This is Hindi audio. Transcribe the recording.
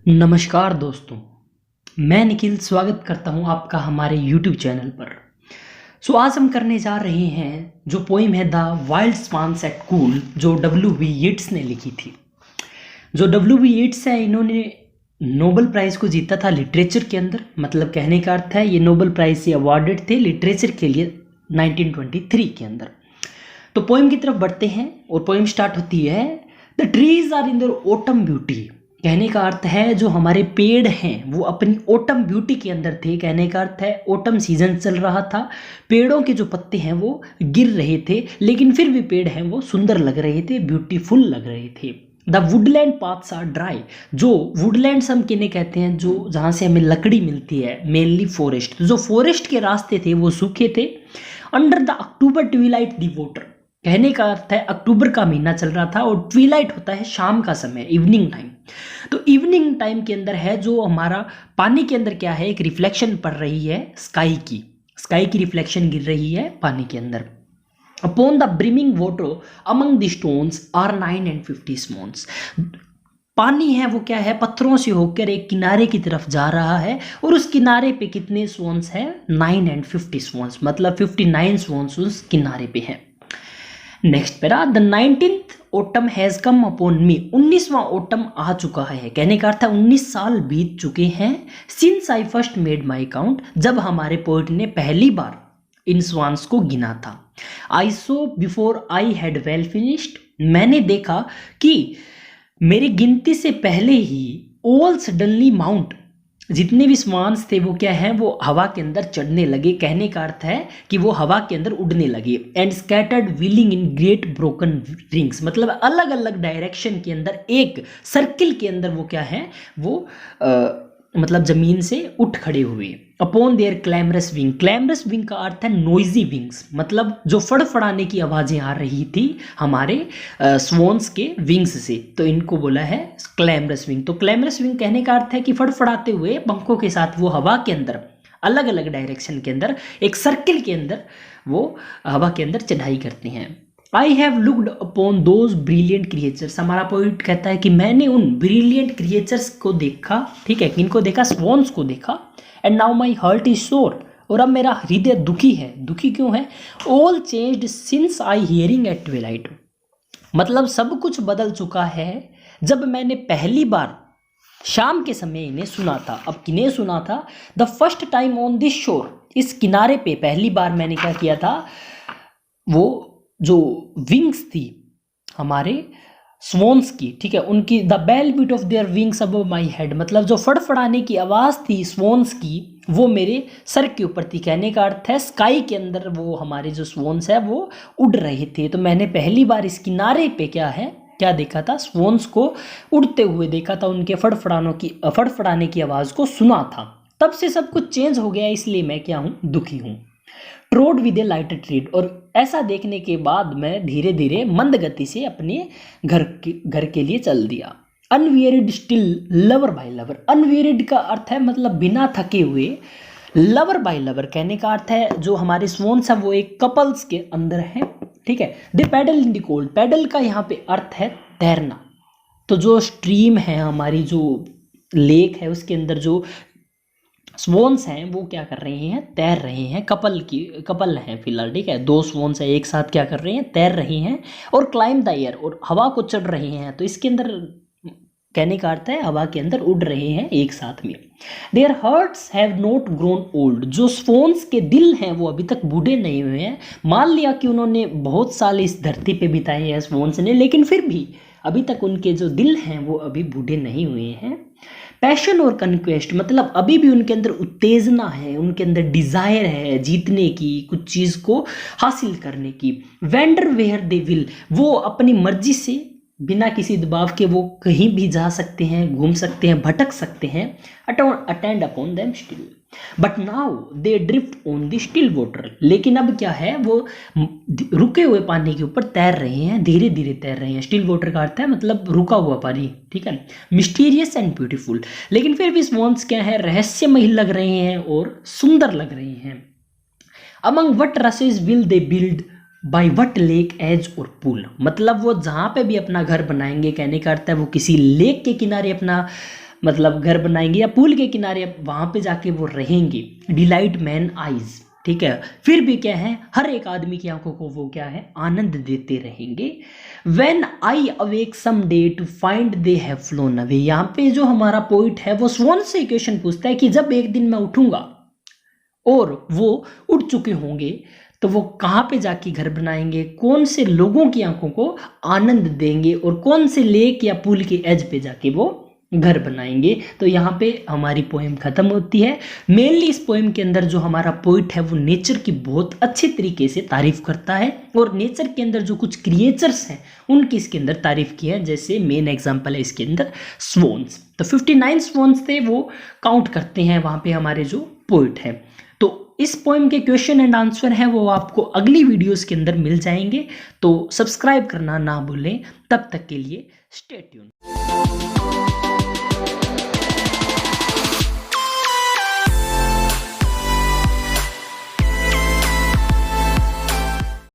नमस्कार दोस्तों, मैं निखिल स्वागत करता हूं आपका हमारे YouTube चैनल पर। आज हम करने जा रहे हैं जो पोइम है the wild swans at Coole, जो W.B. यीट्स ने लिखी थी। जो W.B. यीट्स है, इन्होंने नोबेल प्राइज़ को जीता था लिटरेचर के अंदर। मतलब कहने का अर्थ है ये नोबेल प्राइज़ से अवार्डेड थे लिटरेचर के लिए 1923 के अंदर। तो पोइम की तरफ बढ़ते हैं और पोइम स्टार्ट होती है the trees are in their autumn beauty. कहने का अर्थ है जो हमारे पेड़ हैं वो अपनी ऑटम ब्यूटी के अंदर थे। कहने का अर्थ है ऑटम सीजन चल रहा था, पेड़ों के जो पत्ते हैं वो गिर रहे थे, लेकिन फिर भी पेड़ हैं वो सुंदर लग रहे थे, ब्यूटीफुल लग रहे थे। The woodland paths are dry. जो वुडलैंड्स हम किन्हें कहते हैं, जो जहाँ से हमें लकड़ी मिलती है, मेनली फॉरेस्ट। तो जो फॉरेस्ट के रास्ते थे वो सूखे थे। Under the October Twilight the water. कहने का अर्थ है अक्टूबर का महीना चल रहा था और ट्विलाइट होता है शाम का समय, इवनिंग टाइम। तो इवनिंग टाइम के अंदर है जो हमारा पानी के अंदर क्या है, एक रिफ्लेक्शन पड़ रही है स्काई की रिफ्लेक्शन गिर रही है पानी के अंदर। Upon the brimming water among the stones are 9 and 50 swans। पानी है वो क्या है, पत्थरों से होकर एक किनारे की तरफ जा रहा है और उस किनारे पे कितने स्वॉन्स हैं, 9 and 50 swans, मतलब 59 स्वॉन्स उस किनारे पे हैं। Next para, the 19th autumn has come upon me. 19वां ऑटम आ चुका है। कहने का अर्थ है 19 साल बीत चुके हैं since I first made my count, जब हमारे पोइट ने पहली बार इन स्वान्स को गिना था। I saw before I had well finished. मैंने देखा कि मेरी गिनती से पहले ही ऑल सडनली माउंट, जितने भी स्वान्स थे वो क्या है, वो हवा के अंदर चढ़ने लगे। कहने का अर्थ है कि वो हवा के अंदर उड़ने लगे। And scattered wheeling in great broken rings, मतलब अलग अलग डायरेक्शन के अंदर एक सर्किल के अंदर वो क्या है, वो मतलब जमीन से उठ खड़े हुए। Upon their clamorous wing. Clamorous wing का अर्थ है नॉइजी विंग्स, मतलब जो फड़फड़ाने की आवाज़ें आ रही थी हमारे स्वॉन्स के विंग्स से, तो इनको बोला है क्लैमरस विंग। तो क्लैमरस विंग कहने का अर्थ है कि फड़फड़ाते हुए पंखों के साथ वो हवा के अंदर अलग अलग डायरेक्शन के अंदर एक सर्किल के अंदर वो हवा के अंदर चढ़ाई करते हैं। I have looked upon those brilliant creatures. हमारा पोइट कहता है कि मैंने उन ब्रिलियंट क्रिएचर्स को देखा, ठीक है, किनको देखा, स्वॉन्स को देखा। And now my heart is सोर, और अब मेरा हृदय दुखी है। दुखी क्यों है? All changed since I hearing at twilight. मतलब सब कुछ बदल चुका है जब मैंने पहली बार शाम के समय इन्हें सुना था। अब किन्हें सुना था? The first time on this शोर। इस किनारे पे पहली बार मैंने क्या किया था, वो जो विंग्स थी हमारे स्वॉन्स की, ठीक है, उनकी the bell beat of their wings above my head, मतलब जो फड़फड़ाने की आवाज़ थी स्वॉन्स की वो मेरे सर के ऊपर थी। कहने का अर्थ है स्काई के अंदर वो हमारे जो स्वॉन्स है वो उड़ रहे थे। तो मैंने पहली बार इस किनारे पे क्या देखा था, स्वॉन्स को उड़ते हुए देखा था, उनके फड़फड़ाने की आवाज़ को सुना था। तब से सब कुछ चेंज हो गया, इसलिए मैं क्या हूँ, दुखी हूँ। ट्रोड विद ए लाइटर ट्रीड। और ऐसा देखने के बाद मैं धीरे धीरे मंद गति से अपने घर के लिए चल दिया। अनवियरिड स्टिल लवर बाय लवर। अनवियरिड का अर्थ है मतलब बिना थके हुए, लवर बाय लवर कहने का अर्थ है जो हमारे स्वॉन्स हैं वो एक कपल्स के अंदर हैं, ठीक है। They paddle in the cold. Paddle का यहाँ पे अर्थ है तैरना। तो जो स्ट्रीम है हमारी, जो लेक है, उसके अंदर जो स्वॉन्स हैं वो क्या कर रहे हैं, तैर रहे हैं। कपल हैं फिलहाल, ठीक है, दो स्वॉन्स हैं एक साथ क्या कर रहे हैं, तैर रहे हैं। और क्लाइम द एयर, और हवा को चढ़ रहे हैं। तो इसके अंदर कहने का अर्थ है हवा के अंदर उड़ रहे हैं एक साथ में। There hearts have not grown old. जो स्वॉन्स के दिल हैं वो अभी तक बूढ़े नहीं हुए हैं। मान लिया कि उन्होंने बहुत साल इस धरती पे बिताए हैं स्वॉन्स ने, लेकिन फिर भी अभी तक उनके जो दिल हैं वो अभी बूढ़े नहीं हुए हैं। पैशन और कन्क्वेस्ट, मतलब अभी भी उनके अंदर उत्तेजना है, उनके अंदर डिज़ायर है जीतने की, कुछ चीज़ को हासिल करने की। वेंडर वेयर दे विल, वो अपनी मर्जी से बिना किसी दबाव के वो कहीं भी जा सकते हैं, घूम सकते हैं, भटक सकते हैं। Attend upon them still, but now they drift on the still water. लेकिन अब क्या है, वो रुके हुए पानी के ऊपर तैर रहे हैं, धीरे धीरे तैर रहे हैं। स्टिल वाटर का अर्थ है मतलब रुका हुआ पानी, ठीक है। मिस्टीरियस एंड ब्यूटीफुल, लेकिन फिर भी स्वॉन्स क्या है, रहस्यमयी लग रहे हैं और सुंदर लग रहे हैं। Among what rushes will they build by what lake edge or pool, मतलब वो जहाँ पे भी अपना घर बनाएंगे, कहने का अर्थ है वो किसी लेक के किनारे अपना मतलब घर बनाएंगे या पूल के किनारे, वहाँ पे जाके वो रहेंगे। डिलाइट मैन आइज, ठीक है, फिर भी क्या है, हर एक आदमी की आंखों को वो क्या है, आनंद देते रहेंगे। When I awake some day to find they have flown away, यहाँ पे जो हमारा पोइट है वो स्वॉन से क्वेश्चन पूछता है कि जब एक दिन मैं उठूंगा और वो उड़ चुके होंगे तो वो कहाँ पे जाके घर बनाएंगे, कौन से लोगों की आंखों को आनंद देंगे और कौन से लेक या पुल के एज पे जाके वो घर बनाएंगे। तो यहाँ पे हमारी पोएम खत्म होती है। मेनली इस पोएम के अंदर जो हमारा पोइट है वो नेचर की बहुत अच्छे तरीके से तारीफ करता है और नेचर के अंदर जो कुछ क्रिएचर्स हैं उनकी इसके अंदर तारीफ की है। जैसे मेन एग्जांपल है इसके अंदर स्वॉन्स, तो 59 स्वॉन्स थे वो काउंट करते हैं वहाँ पे हमारे जो पोइट है। तो इस पोएम के क्वेश्चन एंड आंसर है वो आपको अगली वीडियोस के अंदर मिल जाएंगे, तो सब्सक्राइब करना ना भूलें। तब तक के लिए स्टे ट्यून।